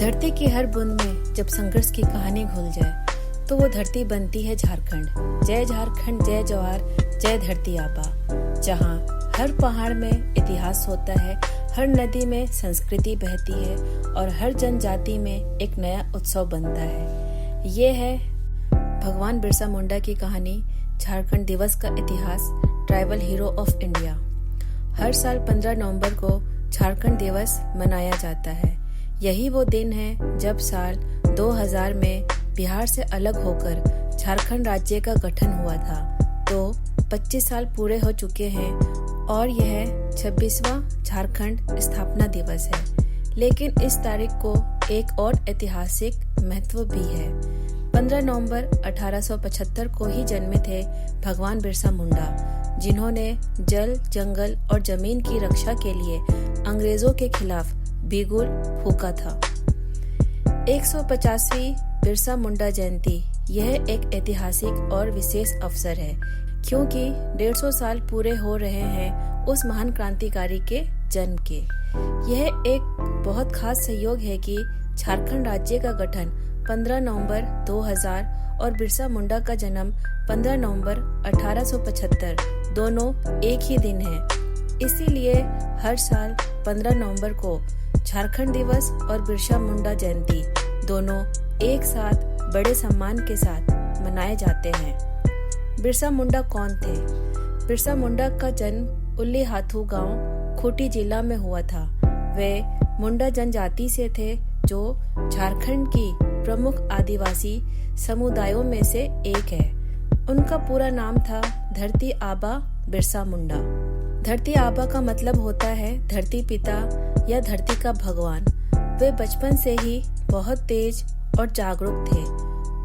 धरती की हर बूंद में जब संघर्ष की कहानी घुल जाए तो वो धरती बनती है झारखंड। जय झारखंड, जय जवाहर, जय धरती आबा। जहाँ हर पहाड़ में इतिहास होता है, हर नदी में संस्कृति बहती है और हर जनजाति में एक नया उत्सव बनता है। ये है भगवान बिरसा मुंडा की कहानी, झारखंड दिवस का इतिहास, ट्राइबल हीरो ऑफ इंडिया। हर साल 15 नवंबर को झारखंड दिवस मनाया जाता है। यही वो दिन है जब साल 2000 में बिहार से अलग होकर झारखंड राज्य का गठन हुआ था। तो 25 साल पूरे हो चुके हैं और यह 26वां झारखंड स्थापना दिवस है। लेकिन इस तारीख को एक और ऐतिहासिक महत्व भी है। 15 नवंबर 1875 को ही जन्मे थे भगवान बिरसा मुंडा, जिन्होंने जल, जंगल और जमीन की रक्षा के लिए अंग्रेजों के खिलाफ बिगुल फूंका था। 150वीं बिरसा मुंडा जयंती यह एक ऐतिहासिक और विशेष अवसर है, क्योंकि 150 साल पूरे हो रहे हैं उस महान क्रांतिकारी के जन्म के। यह एक बहुत खास संयोग है कि झारखंड राज्य का गठन 15 नवंबर 2000 और बिरसा मुंडा का जन्म 15 नवंबर 1875 दोनों एक ही दिन है। इसीलिए हर साल 15 नवंबर को झारखंड दिवस और बिरसा मुंडा जयंती दोनों एक साथ बड़े सम्मान के साथ मनाए जाते हैं। बिरसा मुंडा कौन थे? बिरसा मुंडा का जन्म उल्ली हाथू गांव, खूंटी जिला में हुआ था। वे मुंडा जनजाति से थे, जो झारखंड की प्रमुख आदिवासी समुदायों में से एक है। उनका पूरा नाम था धरती आबा बिरसा मुंडा। धरती आबा का मतलब होता है धरती पिता या धरती का भगवान। वे बचपन से ही बहुत तेज और जागरूक थे।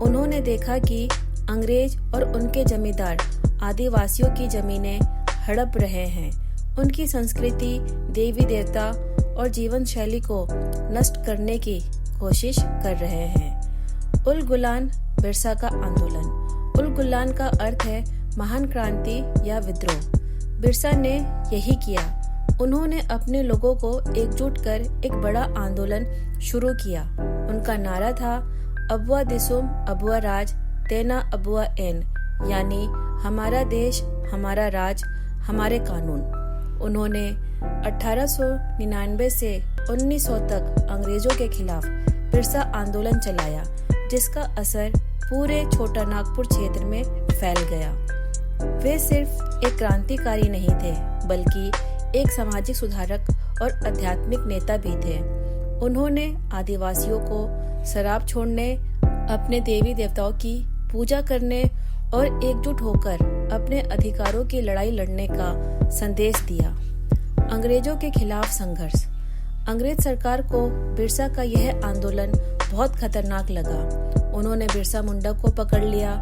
उन्होंने देखा कि अंग्रेज और उनके जमींदार आदिवासियों की जमीनें हड़प रहे हैं, उनकी संस्कृति, देवी देवता और जीवन शैली को नष्ट करने की कोशिश कर रहे हैं। उल गुलान बिरसा का आंदोलन। उल गुलान का अर्थ है महान क्रांति या विद्रोह। बिरसा ने यही किया। उन्होंने अपने लोगों को एकजुट कर एक बड़ा आंदोलन शुरू किया। उनका नारा था अबुआ दिसुम अबुआ राज तेना अबुआ एन, यानी हमारा देश, हमारा राज, हमारे कानून। उन्होंने 1899 से 1900 तक अंग्रेजों के खिलाफ बिरसा आंदोलन चलाया, जिसका असर पूरे छोटा नागपुर क्षेत्र में फैल गया। वे सिर्फ एक क्रांतिकारी नहीं थे, बल्कि एक सामाजिक सुधारक और आध्यात्मिक नेता भी थे। उन्होंने आदिवासियों को शराब छोड़ने, अपने देवी देवताओं की पूजा करने और एकजुट होकर अपने अधिकारों की लड़ाई लड़ने का संदेश दिया। अंग्रेजों के खिलाफ संघर्ष। अंग्रेज सरकार को बिरसा का यह आंदोलन बहुत खतरनाक लगा। उन्होंने बिरसा मुंडा को पकड़ लिया।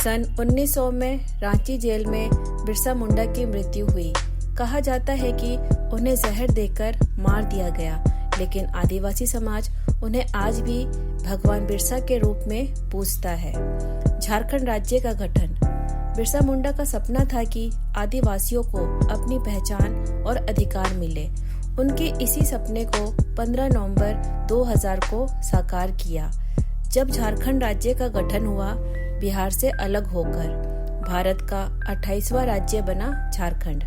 सन 1900 में रांची जेल में बिरसा मुंडा की मृत्यु हुई। कहा जाता है कि उन्हें जहर देकर मार दिया गया, लेकिन आदिवासी समाज उन्हें आज भी भगवान बिरसा के रूप में पूजता है। झारखंड राज्य का गठन। बिरसा मुंडा का सपना था कि आदिवासियों को अपनी पहचान और अधिकार मिले। उनके इसी सपने को 15 नवंबर 2000 को साकार किया, जब झारखंड राज्य का गठन हुआ। बिहार से अलग होकर भारत का 28वां राज्य बना झारखंड।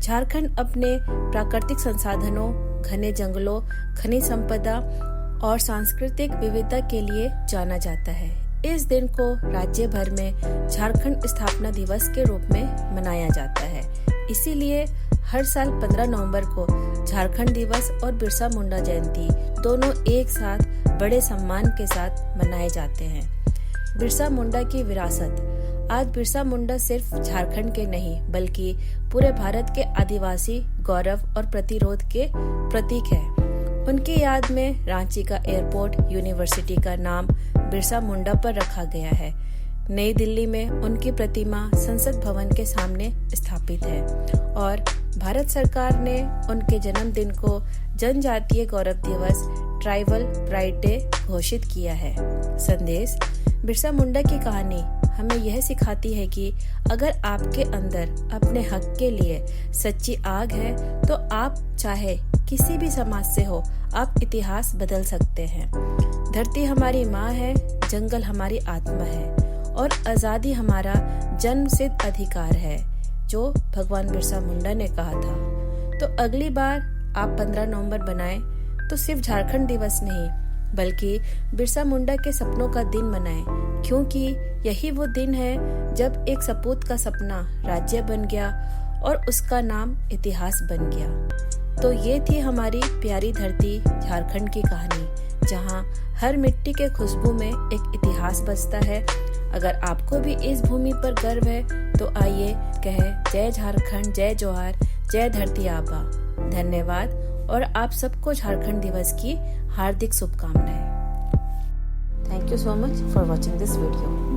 झारखंड अपने प्राकृतिक संसाधनों, घने जंगलों, खनिज संपदा और सांस्कृतिक विविधता के लिए जाना जाता है। इस दिन को राज्य भर में झारखंड स्थापना दिवस के रूप में मनाया जाता है। इसीलिए हर साल 15 नवंबर को झारखंड दिवस और बिरसा मुंडा जयंती दोनों एक साथ बड़े सम्मान के साथ मनाए जाते हैं। बिरसा मुंडा की विरासत। आज बिरसा मुंडा सिर्फ झारखंड के नहीं, बल्कि पूरे भारत के आदिवासी गौरव और प्रतिरोध के प्रतीक है। उनकी याद में रांची का एयरपोर्ट, यूनिवर्सिटी का नाम बिरसा मुंडा पर रखा गया है। नई दिल्ली में उनकी प्रतिमा संसद भवन के सामने स्थापित है और भारत सरकार ने उनके जन्मदिन को जनजातीय गौरव दिवस, ट्राइबल प्राइड डे घोषित किया है। संदेश। बिरसा मुंडा की कहानी हमें यह सिखाती है कि अगर आपके अंदर अपने हक के लिए सच्ची आग है, तो आप चाहे किसी भी समाज से हो, आप इतिहास बदल सकते हैं। धरती हमारी माँ है, जंगल हमारी आत्मा है और आज़ादी हमारा जन्मसिद्ध अधिकार है, जो भगवान बिरसा मुंडा ने कहा था। तो अगली बार आप 15 नवंबर बनाएं तो सिर्फ झारखंड दिवस नहीं, बल्कि बिरसा मुंडा के सपनों का दिन मनाएं, क्योंकि यही वो दिन है जब एक सपूत का सपना राज्य बन गया और उसका नाम इतिहास बन गया। तो ये थी हमारी प्यारी धरती झारखंड की कहानी, जहाँ हर मिट्टी के खुशबू में एक इतिहास बसता है। अगर आपको भी इस भूमि पर गर्व है तो आइए कहें जय झारखंड, जय जोहार, जय धरती आबा। धन्यवाद और आप सबको झारखंड दिवस की हार्दिक शुभकामनाएं। Thank you so much for watching this video.